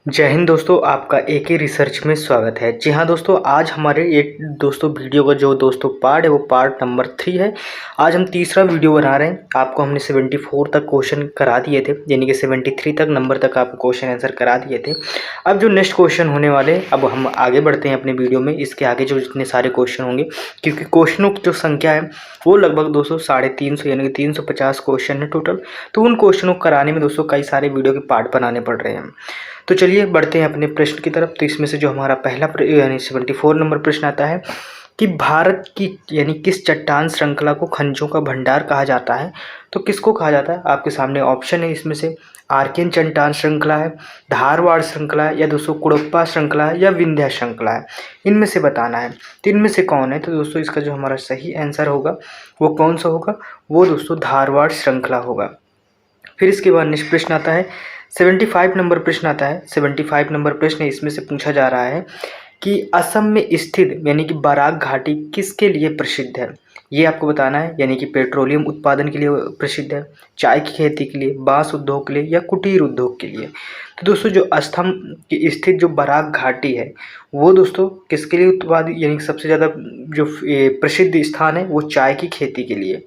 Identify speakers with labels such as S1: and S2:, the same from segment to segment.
S1: जय हिंद दोस्तों, आपका एके रिसर्च में स्वागत है। जी हाँ दोस्तों, आज हमारे एक दोस्तों वीडियो का जो दोस्तों पार्ट है वो पार्ट नंबर 3 है। आज हम तीसरा वीडियो बना रहे हैं। आपको हमने 74 तक क्वेश्चन करा दिए थे, यानी कि 73 तक नंबर तक आपको क्वेश्चन आंसर करा दिए थे। अब जो नेक्स्ट क्वेश्चन होने वाले, अब हम आगे बढ़ते हैं अपने वीडियो में। इसके आगे जो जितने सारे क्वेश्चन होंगे, क्योंकि क्वेश्चनों की जो संख्या है वो लगभग दोस्तों 350 यानी कि 350 क्वेश्चन है टोटल। तो उन क्वेश्चनों को कराने में दोस्तों कई सारे वीडियो के पार्ट बनाने पड़ रहे हैं। तो चलिए बढ़ते हैं अपने प्रश्न की तरफ। तो इसमें से जो हमारा पहला यानी 74 नंबर प्रश्न आता है कि भारत की यानी किस चट्टान श्रृंखला को खनिजों का भंडार कहा जाता है। तो किसको कहा जाता है, आपके सामने ऑप्शन है इसमें से आर्कियन चट्टान श्रृंखला है, धारवाड़ श्रृंखला है, या दोस्तों कुड़प्पा श्रृंखला है, या विंध्या श्रृंखला है। इनमें से बताना है, तो इनमें से कौन है। तो दोस्तों इसका जो हमारा सही आंसर होगा वो कौन सा होगा, वो दोस्तों धारवाड़ श्रृंखला होगा। फिर इसके बाद नेक्स्ट प्रश्न आता है 75 नंबर प्रश्न आता है। 75 नंबर प्रश्न इसमें से पूछा जा रहा है कि असम में स्थित यानी कि बराक घाटी किसके लिए प्रसिद्ध है। ये आपको बताना है, यानी कि पेट्रोलियम उत्पादन के लिए प्रसिद्ध है, चाय की खेती के लिए, बांस उद्योग के लिए, या कुटीर उद्योग के लिए। तो दोस्तों जो असम की स्थित जो बराक घाटी है वो दोस्तों किसके लिए उत्पादित यानी कि सबसे ज़्यादा जो प्रसिद्ध स्थान है वो चाय की खेती के लिए।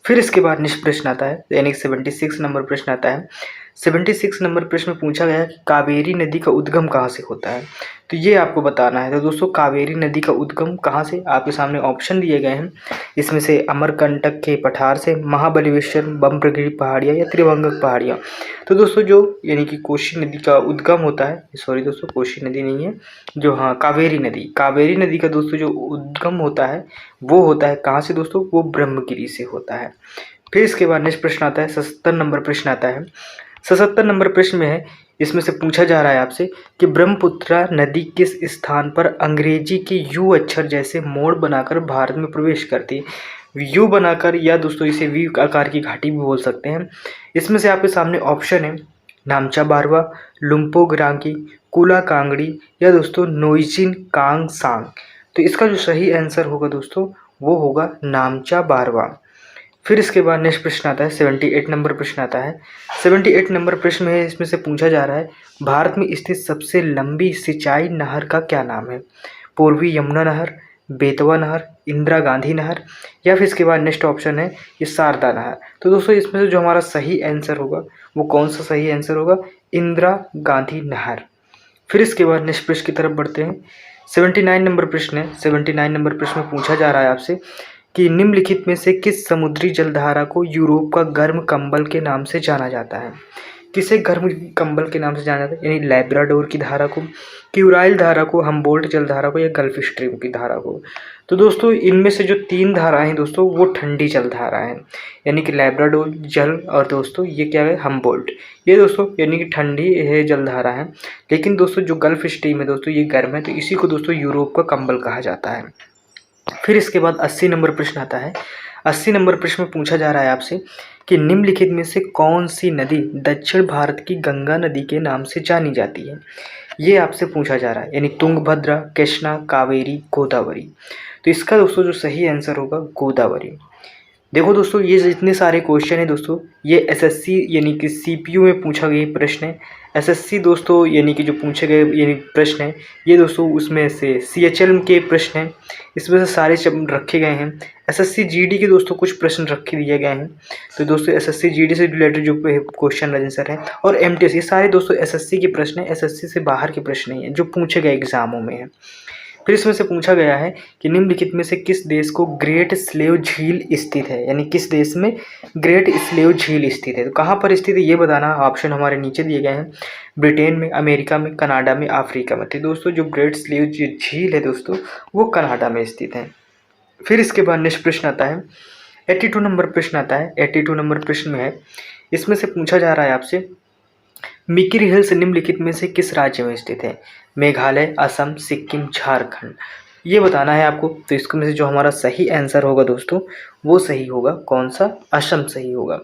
S1: फिर इसके बाद नेक्स्ट प्रश्न आता है, यानी कि 76 नंबर प्रश्न आता है। 76 नंबर प्रश्न में पूछा गया है कि कावेरी नदी का उद्गम कहाँ से होता है। तो ये आपको बताना है। तो दोस्तों कावेरी नदी का उद्गम कहाँ से, आपके सामने ऑप्शन दिए गए हैं। इसमें से अमरकंटक के पठार से, महाबलेश्वर, बम्प्रगिरी पहाड़ियाँ, या त्रिभंगक पहाड़ियाँ। तो दोस्तों जो यानी कि कोसी नदी का उद्गम होता है, सॉरी दोस्तों कोसी नदी नहीं है, जो हाँ कावेरी नदी का दोस्तों जो उद्गम होता है वो होता है कहाँ से दोस्तों, वो ब्रह्मगिरी से होता है। फिर इसके बाद नेक्स्ट प्रश्न आता है 77 नंबर प्रश्न आता है। 77 नंबर प्रश्न में है, इसमें से पूछा जा रहा है आपसे कि ब्रह्मपुत्रा नदी किस स्थान पर अंग्रेजी के यू अक्षर जैसे मोड़ बनाकर भारत में प्रवेश करती है। यू बनाकर, या दोस्तों इसे वी आकार की घाटी भी बोल सकते हैं। इसमें से आपके सामने ऑप्शन है नामचा बारवा, लुम्पो ग्रांगी, कुला कांगड़ी, या दोस्तों नोइजिन कांग सांग। तो इसका जो सही आंसर होगा दोस्तों वो होगा नामचा बारवा। फिर इसके बाद नेक्स्ट प्रश्न आता है 78 नंबर प्रश्न आता है। 78 नंबर प्रश्न में इसमें से पूछा जा रहा है भारत में स्थित सबसे लंबी सिंचाई नहर का क्या नाम है। पूर्वी यमुना नहर, बेतवा नहर, इंदिरा गांधी नहर, या फिर इसके बाद नेक्स्ट ऑप्शन है ये शारदा नहर। तो दोस्तों इसमें से जो हमारा सही आंसर होगा वो कौन सा सही आंसर होगा, इंदिरा गांधी नहर। फिर इसके बाद नेक्स्ट प्रश्न की तरफ बढ़ते हैं। 79 नंबर प्रश्न है। 79 नंबर प्रश्न में पूछा जा रहा है आपसे कि निम्नलिखित में से किस समुद्री जलधारा को यूरोप का गर्म कंबल के नाम से जाना जाता है। किसे गर्म कंबल के नाम से जाना जाता है, यानी लैब्राडोर की धारा को, क्यूराइल धारा को, हम्बोल्ट जलधारा को, या गल्फ स्ट्रीम की धारा को। तो दोस्तों इनमें से जो 3 धाराएं हैं दोस्तों वो ठंडी जल धारा है, यानी कि लैब्राडोर जल, और दोस्तों ये क्या है हम्बोल्ट, ये दोस्तों यानी कि ठंडी है जल धारा है। लेकिन दोस्तों जो गल्फ स्ट्रीम है दोस्तों ये गर्म है, तो इसी को दोस्तों यूरोप का कंबल कहा जाता है। फिर इसके बाद 80 नंबर प्रश्न आता है। 80 नंबर प्रश्न में पूछा जा रहा है आपसे कि निम्नलिखित में से कौन सी नदी दक्षिण भारत की गंगा नदी के नाम से जानी जाती है। ये आपसे पूछा जा रहा है, यानी तुंगभद्रा, कृष्णा, कावेरी, गोदावरी। तो इसका दोस्तों जो सही आंसर होगा गोदावरी। देखो दोस्तों ये जितने सारे क्वेश्चन है दोस्तों ये एसएससी यानी कि सीपीयू में पूछा गया प्रश्न है। एसएससी दोस्तों यानी कि जो पूछे गए यानी प्रश्न है ये दोस्तों उसमें से सीएचएल के प्रश्न हैं, इसमें से सारे रखे गए हैं। एसएससी जीडी के दोस्तों कुछ प्रश्न रखे दिए गए हैं। तो दोस्तों एसएससी जीडी से रिलेटेड जो क्वेश्चन आंसर है, और एमटीएस, ये सारे दोस्तों एसएससी के प्रश्न है, एसएससी से बाहर के प्रश्न नहीं है जो पूछे गए एग्जामों में है। फिर इसमें से पूछा गया है कि निम्नलिखित में से किस देश को ग्रेट स्लेव झील स्थित है, यानी किस देश में ग्रेट स्लेव झील स्थित है। तो कहाँ पर स्थित है ये बताना। ऑप्शन हमारे नीचे दिए गए हैं, ब्रिटेन में, अमेरिका में, कनाडा में, अफ्रीका में। तो दोस्तों जो ग्रेट स्लेव झील है दोस्तों वो कनाडा में स्थित है। फिर इसके बाद नेक्स्ट प्रश्न आता है 82 नंबर प्रश्न आता है। 82 नंबर प्रश्न में है, इसमें से पूछा जा रहा है आपसे मिकिर हिल्स निम्नलिखित में से किस राज्य में स्थित है। मेघालय, असम, सिक्किम, झारखंड। ये बताना है आपको। तो इसमें से जो हमारा सही आंसर होगा दोस्तों वो सही होगा कौन सा, असम सही होगा।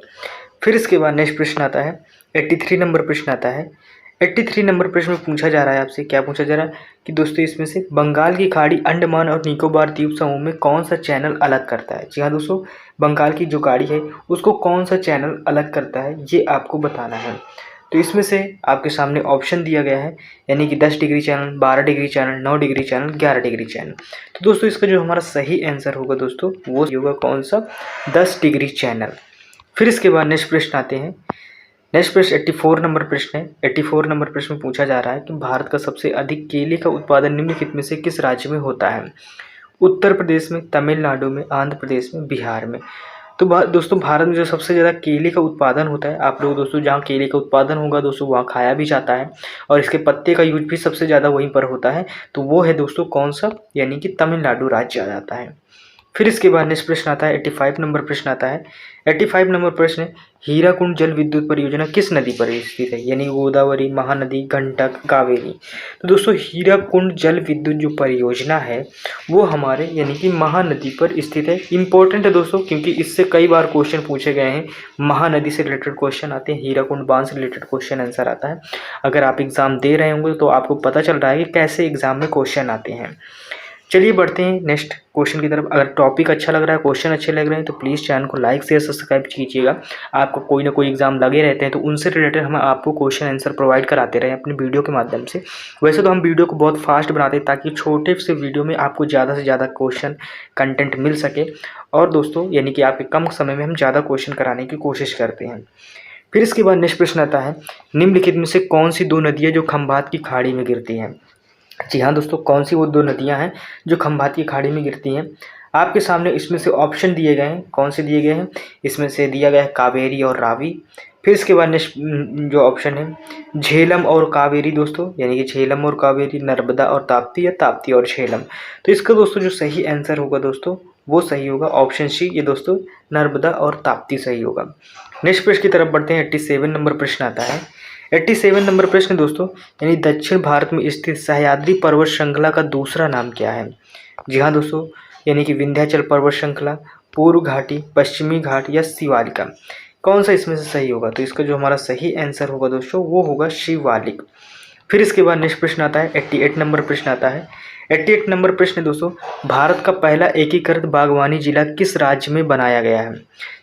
S1: फिर इसके बाद नेक्स्ट प्रश्न आता है 83 नंबर प्रश्न आता है। 83 नंबर प्रश्न में पूछा जा रहा है आपसे, क्या पूछा जा रहा है कि दोस्तों इसमें से बंगाल की खाड़ी, अंडमान और निकोबार द्वीप समूह में कौन सा चैनल अलग करता है। जी हाँ दोस्तों, बंगाल की जो खाड़ी है उसको कौन सा चैनल अलग करता है ये आपको बताना है। तो इसमें से आपके सामने ऑप्शन दिया गया है, यानी कि 10 degree channel, 12 degree channel, 9 degree channel, 11 degree channel. तो दोस्तों इसका जो हमारा सही आंसर होगा दोस्तों वो होगा कौन सा, 10 डिग्री चैनल। फिर इसके बाद नेक्स्ट प्रश्न आते हैं। नेक्स्ट प्रश्न 84 नंबर प्रश्न है। 84 नंबर प्रश्न में पूछा जा रहा है कि भारत का सबसे अधिक केले का उत्पादन निम्नलिखित में से किस राज्य में होता है। उत्तर प्रदेश में, तमिलनाडु में, आंध्र प्रदेश में, बिहार में। तो दोस्तों भारत में जो सबसे ज़्यादा केले का उत्पादन होता है, आप लोग दोस्तों जहाँ केले का उत्पादन होगा दोस्तों वहाँ खाया भी जाता है और इसके पत्ते का यूज भी सबसे ज़्यादा वहीं पर होता है। तो वो है दोस्तों कौन सा, यानी कि तमिलनाडु राज्य आ जाता है। फिर इसके बाद नेक्स्ट प्रश्न आता है 85 नंबर प्रश्न आता है। 85 नंबर प्रश्न है, हीराकुंड जल विद्युत परियोजना किस नदी पर स्थित है, यानी गोदावरी, महानदी, गंडक, कावेरी। तो दोस्तों हीराकुंड जल विद्युत जो परियोजना है वो हमारे यानी कि महानदी पर स्थित है। इंपॉर्टेंट है दोस्तों क्योंकि इससे कई बार क्वेश्चन पूछे गए हैं, महानदी से रिलेटेड क्वेश्चन आते हैं, हीराकुंड बांध से रिलेटेड क्वेश्चन आंसर आता है। अगर आप एग्जाम दे रहे होंगे तो आपको पता चल रहा है कि कैसे एग्जाम में क्वेश्चन आते हैं। चलिए बढ़ते हैं नेक्स्ट क्वेश्चन की तरफ। अगर टॉपिक अच्छा लग रहा है, क्वेश्चन अच्छे लग रहे हैं तो प्लीज़ चैनल को लाइक शेयर सब्सक्राइब कीजिएगा। आपको कोई ना कोई एग्जाम लगे रहते हैं तो उनसे रिलेटेड हम आपको क्वेश्चन आंसर प्रोवाइड कराते रहे अपनी वीडियो के माध्यम से। वैसे तो हम वीडियो को बहुत फास्ट बनाते हैं ताकि छोटे से वीडियो में आपको ज़्यादा से ज़्यादा क्वेश्चन कंटेंट मिल सके, और दोस्तों यानी कि आपके कम समय में हम ज़्यादा क्वेश्चन कराने की कोशिश करते हैं। फिर इसके बाद नेक्स्ट प्रश्न आता है, निम्नलिखित में से कौन सी 2 नदियाँ जो खंभात की खाड़ी में गिरती हैं। जी हाँ दोस्तों, कौन सी वो 2 नदियाँ हैं जो खंभात की खाड़ी में गिरती हैं। आपके सामने इसमें से ऑप्शन दिए गए हैं, कौन से दिए गए हैं, इसमें से दिया गया है कावेरी और रावी। फिर इसके बाद नेक्स्ट जो ऑप्शन है झेलम और कावेरी दोस्तों, यानी कि झेलम और कावेरी, नर्मदा और ताप्ती या ताप्ती और झेलम। तो इसका दोस्तों जो सही आंसर होगा दोस्तों वो सही होगा ऑप्शन सी, ये दोस्तों नर्मदा और ताप्ती सही होगा। नेक्स्ट प्रश्न की तरफ बढ़ते हैं। 87 नंबर प्रश्न आता है। 87 नंबर प्रश्न दोस्तों, यानी दक्षिण भारत में स्थित सह्याद्री पर्वत श्रृंखला का दूसरा नाम क्या है। जी हाँ दोस्तों, यानी कि विंध्याचल पर्वत श्रृंखला, पूर्व घाटी, पश्चिमी घाट या शिवालिका। कौन सा इसमें से सही होगा। तो इसका जो हमारा सही आंसर होगा दोस्तों वो होगा शिवालिक। फिर इसके बाद नेक्स्ट प्रश्न आता है 88 नंबर प्रश्न आता है। 88 नंबर प्रश्न दोस्तों, भारत का पहला एकीकृत बागवानी जिला किस राज्य में बनाया गया है।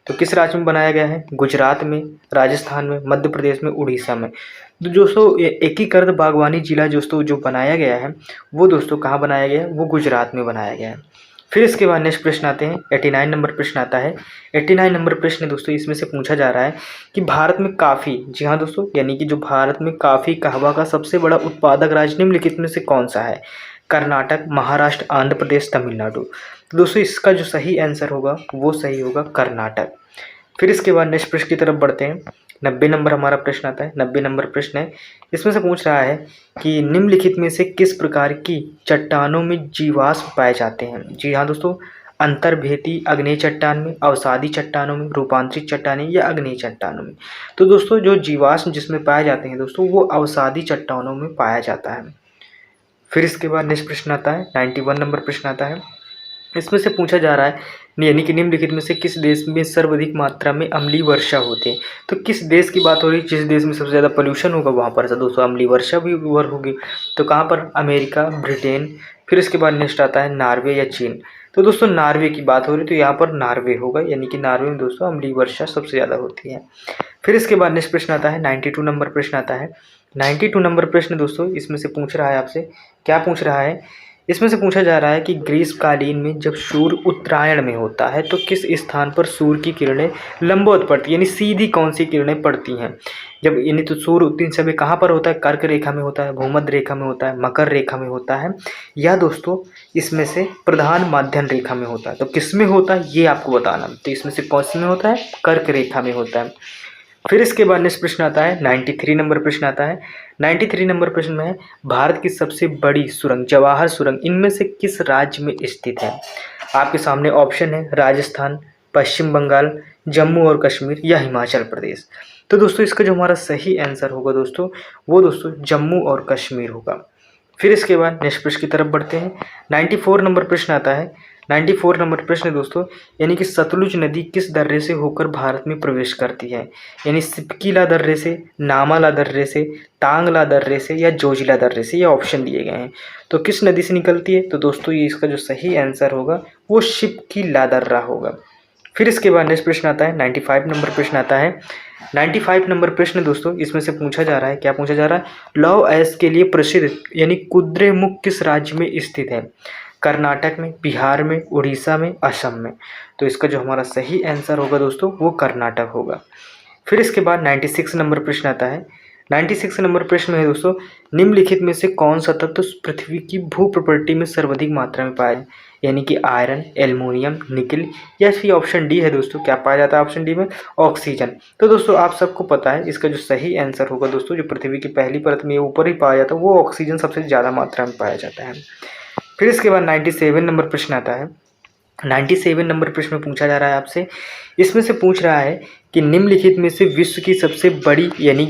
S1: तो किस राज्य में बनाया गया है, गुजरात में, राजस्थान में, मध्य प्रदेश में, उड़ीसा में। तो दोस्तों एकीकृत बागवानी जिला दोस्तों जो बनाया गया है वो दोस्तों कहाँ बनाया गया है, वो गुजरात में बनाया गया है। फिर इसके बाद नेक्स्ट प्रश्न आते हैं 89 नंबर प्रश्न आता है। 89 नंबर प्रश्न दोस्तों इसमें से पूछा जा रहा है कि भारत में काफ़ी, जी हाँ दोस्तों, यानी कि जो भारत में काफ़ी कहवा का सबसे बड़ा उत्पादक राज्य निम्नलिखित में से कौन सा है। कर्नाटक, महाराष्ट्र, आंध्र प्रदेश, तमिलनाडु। तो दोस्तों इसका जो सही आंसर होगा वो सही होगा कर्नाटक। फिर इसके बाद नेक्स्ट प्रश्न की तरफ बढ़ते हैं। 90 नंबर हमारा प्रश्न आता है। 90 नंबर प्रश्न है, इसमें से पूछ रहा है कि निम्नलिखित में से किस प्रकार की चट्टानों में जीवाश्म पाए जाते हैं। जी हाँ दोस्तों, अंतर्भेदी अग्नेय चट्टान में, अवसादी चट्टानों में, रूपांतरित चट्टानें या अग्नेय चट्टानों में। तो दोस्तों जो जीवाश्म जिसमें पाए जाते हैं दोस्तों वो अवसादी चट्टानों में पाया जाता है। फिर इसके बाद नेक्स्ट प्रश्न आता है 91 नंबर प्रश्न आता है। इसमें से पूछा जा रहा है यानी कि निम्नलिखित में से किस देश में सर्वाधिक मात्रा में अम्लीय वर्षा होती है। तो किस देश की बात हो रही है, जिस देश में सबसे ज़्यादा पोल्यूशन होगा वहाँ पर से दोस्तों अम्लीय वर्षा भी होगी। तो कहाँ पर, अमेरिका, ब्रिटेन। फिर इसके बाद नेक्स्ट आता है नॉर्वे या चीन। तो दोस्तों नॉर्वे की बात हो रही है तो यहाँ पर नॉर्वे होगा, यानी कि नॉर्वे में दोस्तों अम्लीय वर्षा सबसे ज़्यादा होती है। फिर इसके बाद नेक्स्ट प्रश्न आता है 92 नंबर प्रश्न आता है। 92 नंबर प्रश्न दोस्तों इसमें से पूछ रहा है आपसे, क्या पूछ रहा है, इसमें से पूछा जा रहा है कि ग्रीष्मकालीन में जब सूर्य उत्तरायण में होता है तो किस स्थान पर सूर्य की किरणें लंबवत पड़ती है, यानी सीधी कौन सी किरणें पड़ती हैं। जब यानी तो सूर्य उतने समय कहाँ पर होता है, कर्क रेखा में होता है, भूमध्य रेखा में होता है, मकर रेखा में होता है, या दोस्तों इसमें से प्रधान माध्यम रेखा में होता है। तो किस में होता है ये आपको बताना। तो इसमें से कौन सी में होता है, कर्क रेखा में होता है। फिर इसके बाद नेक्स्ट प्रश्न आता है 93 नंबर प्रश्न आता है। 93 नंबर प्रश्न में है, भारत की सबसे बड़ी सुरंग जवाहर सुरंग इनमें से किस राज्य में स्थित है। आपके सामने ऑप्शन है राजस्थान, पश्चिम बंगाल, जम्मू और कश्मीर या हिमाचल प्रदेश। तो दोस्तों इसका जो हमारा सही आंसर होगा दोस्तों वो दोस्तों जम्मू और कश्मीर होगा। फिर इसके बाद नेक्स्ट प्रश्न की तरफ बढ़ते हैं। 94 नंबर प्रश्न आता है। 94 नंबर प्रश्न दोस्तों, यानी कि सतलुज नदी किस दर्रे से होकर भारत में प्रवेश करती है, यानी सिपकीला दर्रे से, नामाला दर्रे से, तांगला दर्रे से या जोजिला दर्रे से, ये ऑप्शन दिए गए हैं। तो किस नदी से निकलती है, तो दोस्तों ये इसका जो सही आंसर होगा वो शिपकीला दर्रा होगा। फिर इसके बाद नेक्स्ट प्रश्न आता है 95 नंबर प्रश्न आता है। 95 नंबर प्रश्न दोस्तों इसमें से पूछा जा रहा है, क्या पूछा जा रहा है, लौह अयस्क के लिए प्रसिद्ध यानी कुद्रेमुख किस राज्य में स्थित है? कर्नाटक में, बिहार में, उड़ीसा में, असम में। तो इसका जो हमारा सही आंसर होगा दोस्तों वो कर्नाटक होगा। फिर इसके बाद 96 नंबर प्रश्न आता है। 96 नंबर प्रश्न है दोस्तों, निम्नलिखित में से कौन सा तत्व पृथ्वी की भू प्रॉपर्टी में सर्वाधिक मात्रा में पाया है? यानी कि आयरन, एल्युमिनियम, निकल, या फिर ऑप्शन डी है दोस्तों, क्या पाया जाता है ऑप्शन डी में, ऑक्सीजन। तो दोस्तों आप सबको पता है इसका जो सही आंसर होगा दोस्तों, जो पृथ्वी की पहली परत में ऊपर ही पाया जाता है वो ऑक्सीजन सबसे ज़्यादा मात्रा में पाया जाता है। फिर इसके बाद 97 नंबर प्रश्न आता है। 97 नंबर प्रश्न में पूछा जा रहा है आपसे, इसमें से पूछ रहा है कि निम्नलिखित में से विश्व की सबसे बड़ी यानी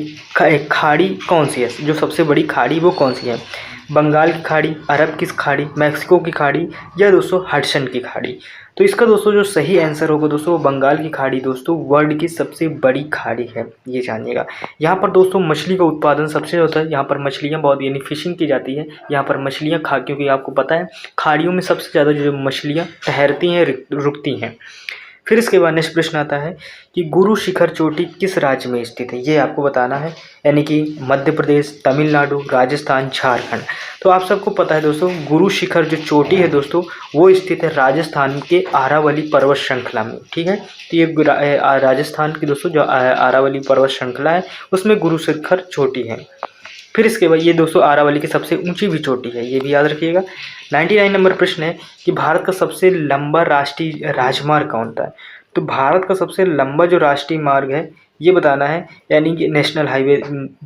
S1: खाड़ी कौन सी है? जो सबसे बड़ी खाड़ी वो कौन सी है? बंगाल की खाड़ी, अरब की खाड़ी, मैक्सिको की खाड़ी, या दोस्तों हडसन की खाड़ी। तो इसका दोस्तों जो सही आंसर होगा दोस्तों वो बंगाल की खाड़ी दोस्तों वर्ल्ड की सबसे बड़ी खाड़ी है, ये जानिएगा। यहाँ पर दोस्तों मछली का उत्पादन सबसे होता है, यहाँ पर मछलियाँ बहुत यानी फिशिंग की जाती है, यहाँ पर मछलियाँ क्योंकि आपको पता है खाड़ियों में सबसे ज़्यादा जो मछलियाँ तैरती हैं, रुकती हैं। फिर इसके बाद नेक्स्ट प्रश्न आता है कि गुरु शिखर चोटी किस राज्य में स्थित है? ये आपको बताना है, यानी कि मध्य प्रदेश, तमिलनाडु, राजस्थान, झारखंड। तो आप सबको पता है दोस्तों गुरु शिखर जो चोटी है दोस्तों वो स्थित है राजस्थान के आरावली पर्वत श्रृंखला में, ठीक है। तो ये राजस्थान की दोस्तों जो आरावली पर्वत श्रृंखला है उसमें गुरु शिखर चोटी है। फिर इसके बाद ये दोस्तों आरावली की सबसे ऊंची भी चोटी है, ये भी याद रखिएगा। 99 नंबर प्रश्न है कि भारत का सबसे लंबा राष्ट्रीय राजमार्ग कौन सा है? तो भारत का सबसे लंबा जो राष्ट्रीय मार्ग है ये बताना है, यानी कि नेशनल हाईवे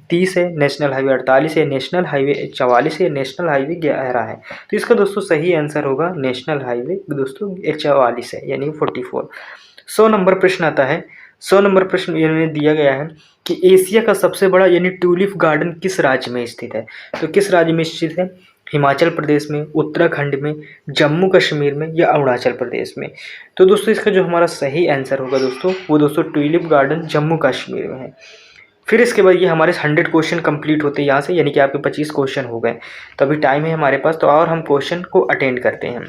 S1: 30 है, नेशनल हाईवे 48 है, नेशनल हाईवे 44 है, नेशनल हाईवे 11 है। तो इसका दोस्तों सही आंसर होगा नेशनल हाईवे दोस्तों 44 है, यानी 44। 100 नंबर प्रश्न आता है। 100 नंबर प्रश्न इन्होंने दिया गया है कि एशिया का सबसे बड़ा यानी ट्यूलिप गार्डन किस राज्य में स्थित है? तो किस राज्य में स्थित है? हिमाचल प्रदेश में, उत्तराखंड में, जम्मू कश्मीर में, या अरुणाचल प्रदेश में। तो दोस्तों इसका जो हमारा सही आंसर होगा दोस्तों वो दोस्तों ट्यूलिप गार्डन जम्मू कश्मीर में है। फिर इसके बाद ये हमारे 100 क्वेश्चन कंप्लीट होते हैं यहाँ से, यानी कि आपके 25 क्वेश्चन हो गए। तो अभी टाइम है हमारे पास, तो और हम क्वेश्चन को अटेंड करते हैं।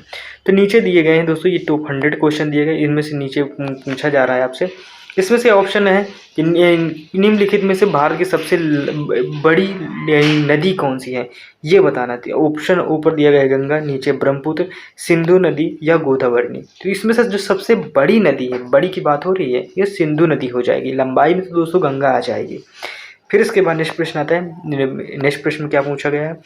S1: तो नीचे दिए गए हैं दोस्तों ये टॉप 100 क्वेश्चन दिए गए, इनमें से नीचे पूछा जा रहा है आपसे। इसमें से ऑप्शन है कि निम्नलिखित में से भारत की सबसे बड़ी नदी कौन सी है, ये बताना था। ऑप्शन ऊपर दिया गया है गंगा, नीचे ब्रह्मपुत्र, सिंधु नदी, या गोदावरी। तो इसमें से जो सबसे बड़ी नदी है, बड़ी की बात हो रही है, ये सिंधु नदी हो जाएगी। लंबाई में तो दोस्तों गंगा आ जाएगी। फिर इसके बाद नेक्स्ट प्रश्न आता है। नेक्स्ट प्रश्न क्या पूछा गया है?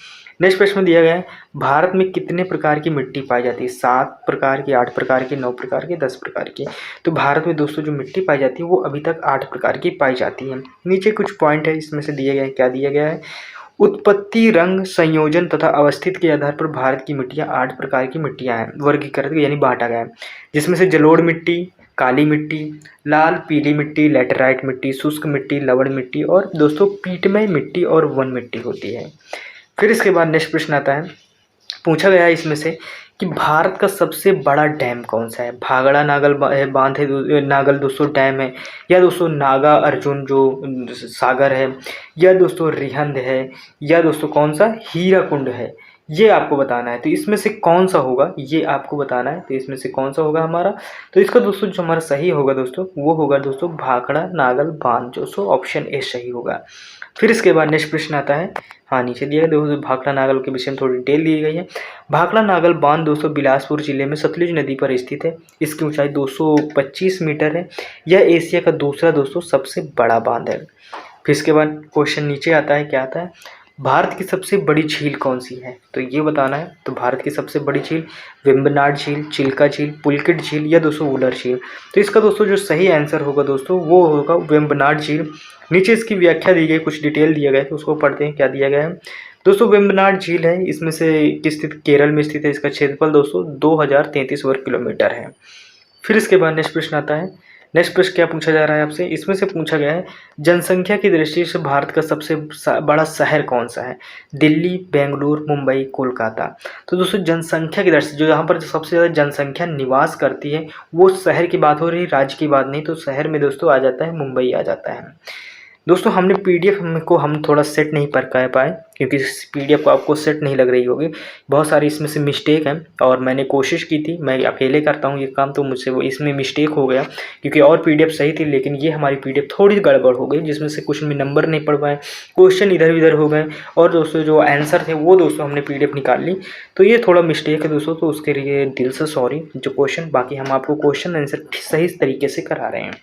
S1: नेक्स्ट प्रश्न दिया गया है भारत में कितने प्रकार की मिट्टी पाई जाती है? 7 प्रकार की, 8 प्रकार की, 9 प्रकार की, 10 प्रकार की। तो भारत में दोस्तों जो मिट्टी पाई जाती है वो अभी तक 8 प्रकार की पाई जाती है। नीचे कुछ पॉइंट है इसमें से दिए गए, क्या दिया गया है? उत्पत्ति, रंग, संयोजन तथा अवस्थित के आधार पर भारत की मिट्टियाँ 8 प्रकार की मिट्टियाँ हैं, वर्गीकृत यानी बांटा गया है। जिसमें से जलोढ़ मिट्टी, काली मिट्टी, लाल पीली मिट्टी, लैटेराइट मिट्टी, शुष्क मिट्टी, लवण मिट्टी, और दोस्तों पीटमय मिट्टी और वन मिट्टी होती है। फिर इसके बाद नेक्स्ट प्रश्न आता है, पूछा गया है इसमें से कि भारत का सबसे बड़ा डैम कौन सा है? भागड़ा नागल बांध है, नागल दोस्तों डैम है, या दोस्तों नागा अर्जुन जो सागर है, या दोस्तों रिहंद है, या दोस्तों कौन सा हीराकुंड है, ये आपको बताना है। तो इसमें से कौन सा होगा ये आपको बताना है। तो इसमें से कौन सा होगा हमारा? तो इसका दोस्तों जो हमारा सही होगा दोस्तों वो होगा दोस्तों भाखड़ा नागल बांध, जो सो ऑप्शन ए सही होगा। फिर इसके बाद नेक्स्ट प्रश्न आता है, हाँ नीचे दिया गया दोस्तों भाखड़ा नागल के विषय में थोड़ी डिटेल दी गई है। भाखड़ा नागल बांध दोस्तों बिलासपुर जिले में सतलुज नदी पर स्थित है। इसकी ऊंचाई 225 मीटर है। यह एशिया का दूसरा दोस्तों सबसे बड़ा बांध है। फिर इसके बाद क्वेश्चन नीचे आता है, क्या आता है? भारत की सबसे बड़ी झील कौन सी है? तो ये बताना है। तो भारत की सबसे बड़ी झील वेम्बनाड झील, चिल्का झील, पुलकित झील, या दोस्तों वुलर झील। तो इसका दोस्तों जो सही आंसर होगा दोस्तों वो होगा वेम्बनाड झील। नीचे इसकी व्याख्या दी गई, कुछ डिटेल दिया गया है, तो उसको पढ़ते हैं क्या दिया गया है। दोस्तों वेम्बनाड झील है, इसमें से स्थित केरल में स्थित है। इसका क्षेत्रफल दोस्तों 2033 वर्ग किलोमीटर है। फिर इसके बाद नेक्स्ट प्रश्न आता है। नेक्स्ट प्रश्न क्या पूछा जा रहा है आपसे? इसमें से पूछा गया है जनसंख्या की दृष्टि से भारत का सबसे बड़ा शहर कौन सा है? दिल्ली, बेंगलुरु, मुंबई, कोलकाता। तो दोस्तों जनसंख्या की दृष्टि जो यहाँ पर जो सबसे ज़्यादा जनसंख्या निवास करती है वो शहर की बात हो रही है, राज्य की बात नहीं। तो शहर में दोस्तों आ जाता है मुंबई आ जाता है। दोस्तों हमने पीडीएफ को हम थोड़ा सेट नहीं कर पाए, क्योंकि इस पीडीएफ को आपको सेट नहीं लग रही होगी, बहुत सारी इसमें से मिस्टेक हैं। और मैंने कोशिश की थी, मैं अकेले करता हूँ ये काम, तो मुझसे वो इसमें मिस्टेक हो गया, क्योंकि और पीडीएफ सही थी, लेकिन ये हमारी पीडीएफ थोड़ी गड़बड़ हो गई, जिसमें से कुछ में नंबर नहीं पढ़ पाए, क्वेश्चन इधर उधर हो गए, और दोस्तों जो आंसर थे वो दोस्तों हमने पीडीएफ निकाल ली। तो ये थोड़ा मिस्टेक है दोस्तों, तो उसके लिए दिल से सॉरी। जो क्वेश्चन, बाकी हम आपको क्वेश्चन आंसर सही तरीके से करा रहे हैं।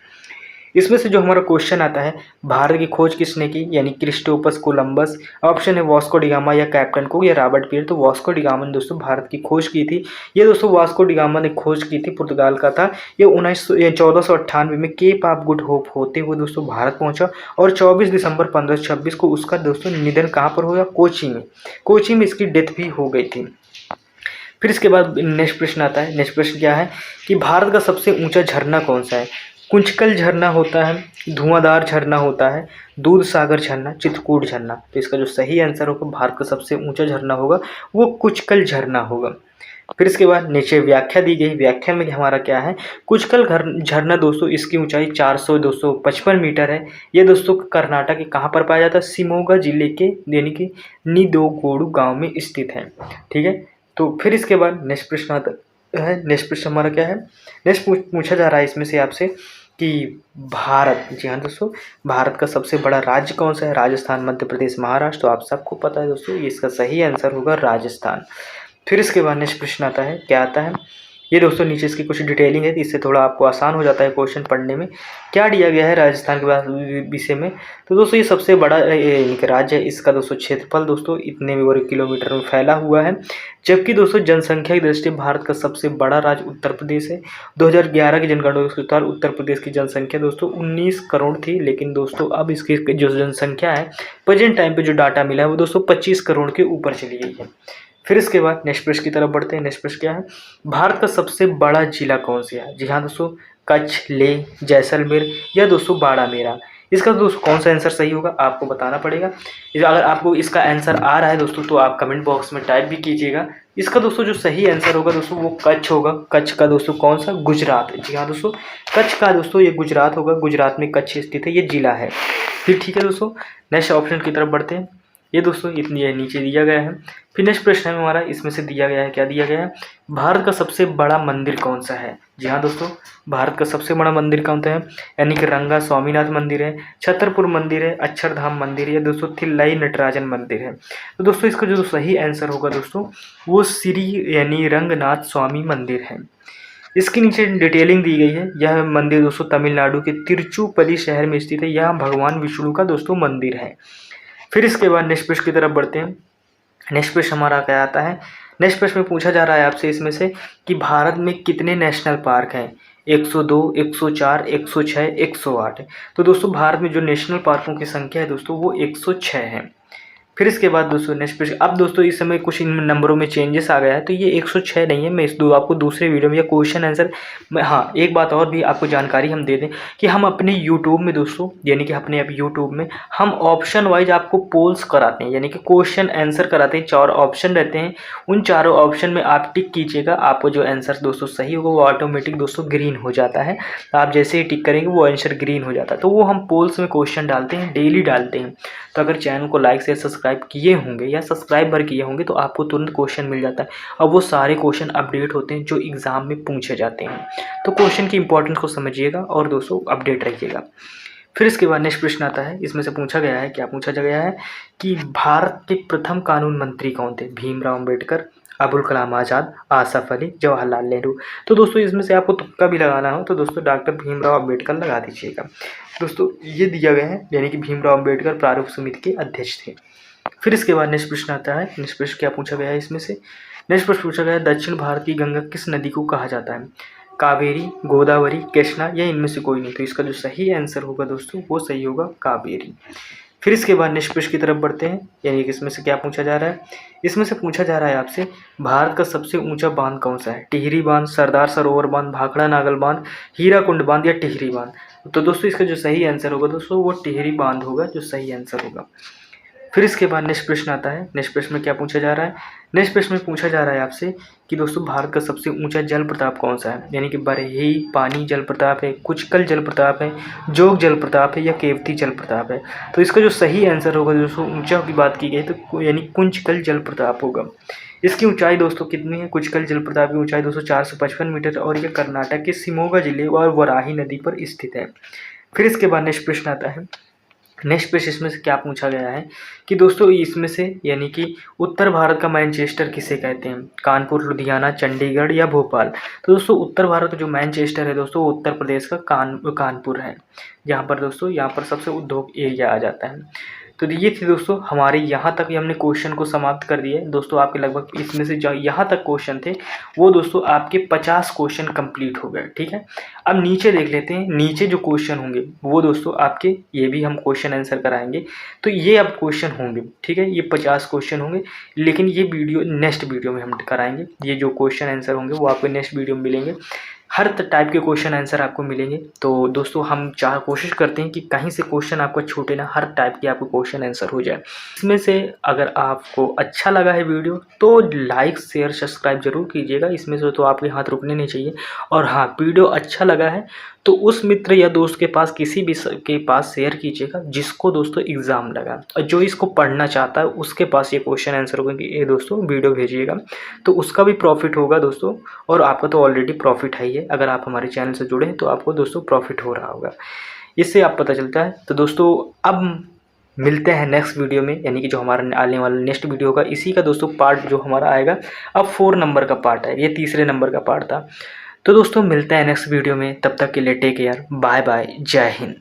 S1: इसमें से जो हमारा क्वेश्चन आता है, भारत की खोज किसने की, यानी क्रिस्टोफर कोलंबस। ऑप्शन है वास्को डिगामा या कैप्टन कुक या रॉबर्ट पीर। तो वास्को डिगामा ने दोस्तों भारत की खोज की थी। ये दोस्तों वास्को डिगामा ने खोज की थी, पुर्तगाल का था। ये 1498 में केप ऑफ गुड होप होते हुए दोस्तों भारत पहुंचा, और 24 दिसंबर 1526 को उसका दोस्तों निधन कहाँ पर हुआ, कोची में। कोची में इसकी डेथ भी हो गई थी। फिर इसके बाद नेक्स्ट प्रश्न आता है। नेक्स्ट प्रश्न क्या है कि भारत का सबसे ऊंचा झरना कौन सा है। कुंचकल झरना होता है, धुआंधार झरना होता है, दूध सागर झरना, चित्रकूट झरना। तो इसका जो सही आंसर होगा, भारत का सबसे ऊंचा झरना होगा वो कुंचकल झरना होगा। फिर इसके बाद नीचे व्याख्या दी गई। व्याख्या में हमारा क्या है, कुंचकल झरना दोस्तों इसकी ऊंचाई 255 मीटर है। ये दोस्तों कर्नाटक के कहाँ पर पाया जाता है, शिमोगा जिले के यानी कि निदोगोडु गांव में स्थित है। ठीक है। तो फिर इसके बाद नेक्स्ट प्रश्न आता है। नेक्स्ट प्रश्न हमारा क्या है, नेक्स्ट पूछा जा रहा है इसमें से आपसे कि भारत, जी हाँ दोस्तों, भारत का सबसे बड़ा राज्य कौन सा है। राजस्थान, मध्य प्रदेश, महाराष्ट्र। तो आप सबको पता है दोस्तों, ये इसका सही आंसर होगा राजस्थान। फिर इसके बाद नेक्स्ट प्रश्न आता है, क्या आता है, ये दोस्तों नीचे इसकी कुछ डिटेलिंग है, इससे थोड़ा आपको आसान हो जाता है क्वेश्चन पढ़ने में। क्या दिया गया है राजस्थान के विषय में। तो दोस्तों ये सबसे बड़ा राज्य है। इसका दोस्तों क्षेत्रफल दोस्तों इतने वर्ग किलोमीटर में फैला हुआ है। जबकि दोस्तों जनसंख्या की दृष्टि भारत का सबसे बड़ा राज्य उत्तर प्रदेश है। 2011 की जनगणना के अनुसार उत्तर प्रदेश की जनसंख्या दोस्तों 19 करोड़ थी, लेकिन दोस्तों अब इसकी जो जनसंख्या है प्रेजेंट टाइम पे जो डाटा मिला है वो दोस्तों 25 करोड़ के ऊपर चली गई है। फिर इसके बाद नेक्स्ट प्रश्न की तरफ बढ़ते हैं। नेक्स्ट प्रश्न क्या है, भारत का सबसे बड़ा जिला कौन सा है। जी हाँ दोस्तों, कच्छ, लेह, जैसलमेर या दोस्तों बाड़ामेरा। इसका दोस्तों कौन सा आंसर सही होगा आपको बताना पड़ेगा। अगर आपको इसका आंसर आ रहा है दोस्तों तो आप कमेंट बॉक्स में टाइप भी कीजिएगा। इसका दोस्तों जो सही आंसर होगा दोस्तों वो कच्छ होगा। कच्छ का दोस्तों कौन सा, गुजरात। जी हाँ दोस्तों, कच्छ का दोस्तों ये गुजरात होगा। गुजरात में कच्छ स्थित है, ये जिला है। फिर ठीक है दोस्तों, नेक्स्ट ऑप्शन की तरफ बढ़ते हैं। ये दोस्तों इतनी नीचे दिया गया है। फिर नेक्स्ट प्रश्न है हमारा, इसमें से दिया गया है, क्या दिया गया है, भारत का सबसे बड़ा मंदिर कौन सा है। जी हाँ दोस्तों, भारत का सबसे बड़ा मंदिर कौन सा है, यानी कि रंगा स्वामीनाथ मंदिर है, छतरपुर मंदिर है, अक्षरधाम मंदिर है, दोस्तों थिल्लाई नटराजन मंदिर है। तो दोस्तों इसका जो सही आंसर होगा दोस्तों वो श्री यानी रंगनाथ स्वामी मंदिर है। इसके नीचे डिटेलिंग दी गई है। यह मंदिर दोस्तों तमिलनाडु के तिरुचुपली शहर में स्थित है। यह भगवान विष्णु का दोस्तों मंदिर है। फिर इसके बाद नेक्स्ट प्रश्न की तरफ बढ़ते हैं। नेक्स्ट प्रश्न हमारा क्या आता है, नेक्स्ट प्रश्न में पूछा जा रहा है आपसे इसमें से कि भारत में कितने नेशनल पार्क हैं। 102, 104, 106, 108। तो दोस्तों भारत में जो नेशनल पार्कों की संख्या है दोस्तों वो 106 है। फिर इसके बाद दोस्तों नेक्स्ट प्रश्न, अब दोस्तों इस समय कुछ इन नंबरों में चेंजेस आ गया है, तो ये 106 नहीं है। मैं आपको दूसरे वीडियो में या क्वेश्चन आंसर में, हाँ एक बात और भी आपको जानकारी हम दे दें कि हम अपने यूट्यूब में दोस्तों, यानी कि अपने यूट्यूब में हम ऑप्शन वाइज आपको पोल्स कराते हैं, यानी कि क्वेश्चन आंसर कराते हैं। 4 ऑप्शन रहते हैं, उन चारों ऑप्शन में आप टिक कीजिएगा। आपको जो आंसर दोस्तों सही होगा वो ऑटोमेटिक दोस्तों ग्रीन हो जाता है। आप जैसे ही टिक करेंगे वो आंसर ग्रीन हो जाता है। तो वो हम पोल्स में क्वेश्चन डालते हैं, डेली डालते हैं। तो अगर चैनल को लाइक शेयर सब्सक्राइब किए होंगे या सब्सक्राइब भर किए होंगे तो आपको तुरंत क्वेश्चन मिल जाता है। अब वो सारे क्वेश्चन अपडेट होते हैं जो एग्ज़ाम में पूछे जाते हैं। तो क्वेश्चन की इंपॉर्टेंस को समझिएगा और दोस्तों अपडेट रहिएगा। फिर इसके बाद नेक्स्ट प्रश्न आता है, इसमें से पूछा गया है, क्या पूछा गया है कि भारत के प्रथम कानून मंत्री कौन थे। भीमराव अम्बेडकर, अबुल कलाम आज़ाद, आसफ अली, जवाहरलाल नेहरू। तो दोस्तों इसमें से आपको तुक्का भी लगाना हो तो दोस्तों डॉक्टर भीमराव अम्बेडकर लगा दीजिएगा। दोस्तों ये दिया गया है, यानी कि भीमराव अम्बेडकर प्रारूप समिति के अध्यक्ष थे। फिर इसके बाद नेक्स्ट प्रश्न आता है। नेक्स्ट प्रश्न क्या पूछा गया है इसमें से, नेक्स्ट प्रश्न पूछा गया है दक्षिण भारत की गंगा किस नदी को कहा जाता है। कावेरी, गोदावरी, कृष्णा या इनमें से कोई नहीं। तो इसका जो सही आंसर होगा दोस्तों वो सही होगा कावेरी। फिर इसके बाद नेक्स्ट प्रश्न की तरफ बढ़ते हैं, यानी कि इसमें से क्या पूछा जा रहा है, इसमें से पूछा जा रहा है आपसे भारत का सबसे ऊंचा बांध कौन सा है। टिहरी बांध, सरदार सरोवर बांध, भाखड़ा नागल बांध, हीराकुंड बांध या टिहरी बांध। तो दोस्तों इसका जो सही आंसर होगा दोस्तों वो टिहरी बांध होगा, जो सही आंसर होगा। फिर इसके बाद नेक्स्ट प्रश्न आता है। नेक्स्ट प्रश्न में क्या पूछा जा रहा है? नेक्स्ट प्रश्न में पूछा जा रहा है आपसे कि दोस्तों भारत का सबसे ऊंचा जल प्रताप कौन सा है? यानी कि बरही पानी जल प्रताप है, कुचकल जल प्रताप है, जोग जल प्रताप है या केवती जल प्रताप है? तो इसका जो सही आंसर होगा दोस्तों, ऊंचा की बात की गई तो यानी कुंचकल जल प्रताप होगा। इसकी ऊंचाई दोस्तों कितनी है? कुचकल जल प्रताप की ऊंचाई दोस्तों 455 मीटर और यह कर्नाटक के शिमोगा जिले और वराही नदी पर स्थित है। फिर इसके बाद नेक्स्ट प्रश्न आता है। नेक्स्ट प्रश्न इसमें से क्या पूछा गया है कि दोस्तों इसमें से यानी कि उत्तर भारत का मैनचेस्टर किसे कहते हैं? कानपुर, लुधियाना, चंडीगढ़ या भोपाल? तो दोस्तों उत्तर भारत का जो मैनचेस्टर है दोस्तों, उत्तर प्रदेश का कानपुर है। यहाँ पर दोस्तों यहाँ पर सबसे उद्योग एरिया आ जाता है। तो ये थी दोस्तों हमारे यहाँ तक हमने क्वेश्चन को समाप्त कर दिया है दोस्तों। आपके लगभग इसमें से जो यहाँ तक क्वेश्चन थे वो दोस्तों आपके 50 क्वेश्चन कंप्लीट हो गए। ठीक है, अब नीचे देख लेते हैं। नीचे जो क्वेश्चन होंगे वो दोस्तों आपके, ये भी हम क्वेश्चन आंसर कराएंगे। तो ये अब क्वेश्चन होंगे, ठीक है, ये 50 क्वेश्चन होंगे, लेकिन ये वीडियो नेक्स्ट वीडियो में हम कराएंगे। ये जो क्वेश्चन आंसर होंगे वो आपको नेक्स्ट वीडियो में मिलेंगे। हर टाइप के क्वेश्चन आंसर आपको मिलेंगे। तो दोस्तों हम कोशिश करते हैं कि कहीं से क्वेश्चन आपको छूटे ना, हर टाइप के आपको क्वेश्चन आंसर हो जाए। इसमें से अगर आपको अच्छा लगा है वीडियो तो लाइक शेयर सब्सक्राइब जरूर कीजिएगा। इसमें से तो आपके हाथ रुकने नहीं चाहिए। और हाँ, वीडियो अच्छा लगा है तो उस मित्र या दोस्त के पास किसी भी के पास शेयर कीजिएगा जिसको दोस्तों एग्ज़ाम लगा, और जो इसको पढ़ना चाहता है उसके पास ये क्वेश्चन आंसर होगा कि ये दोस्तों वीडियो भेजिएगा, तो उसका भी प्रॉफिट होगा दोस्तों। और आपका तो ऑलरेडी प्रॉफिट है ही है, अगर आप हमारे चैनल से जुड़े हैं तो आपको दोस्तों प्रॉफिट हो रहा होगा, इससे आप पता चलता है। तो दोस्तों अब मिलते हैं नेक्स्ट वीडियो में, यानी कि जो हमारा आने वाला नेक्स्ट वीडियो होगा इसी का दोस्तों पार्ट जो हमारा आएगा अब 4 नंबर का पार्ट है, ये तीसरे नंबर का पार्ट था। तो दोस्तों मिलते हैं नेक्स्ट वीडियो में, तब तक के लिए टेक केयर, बाय बाय, जय हिंद।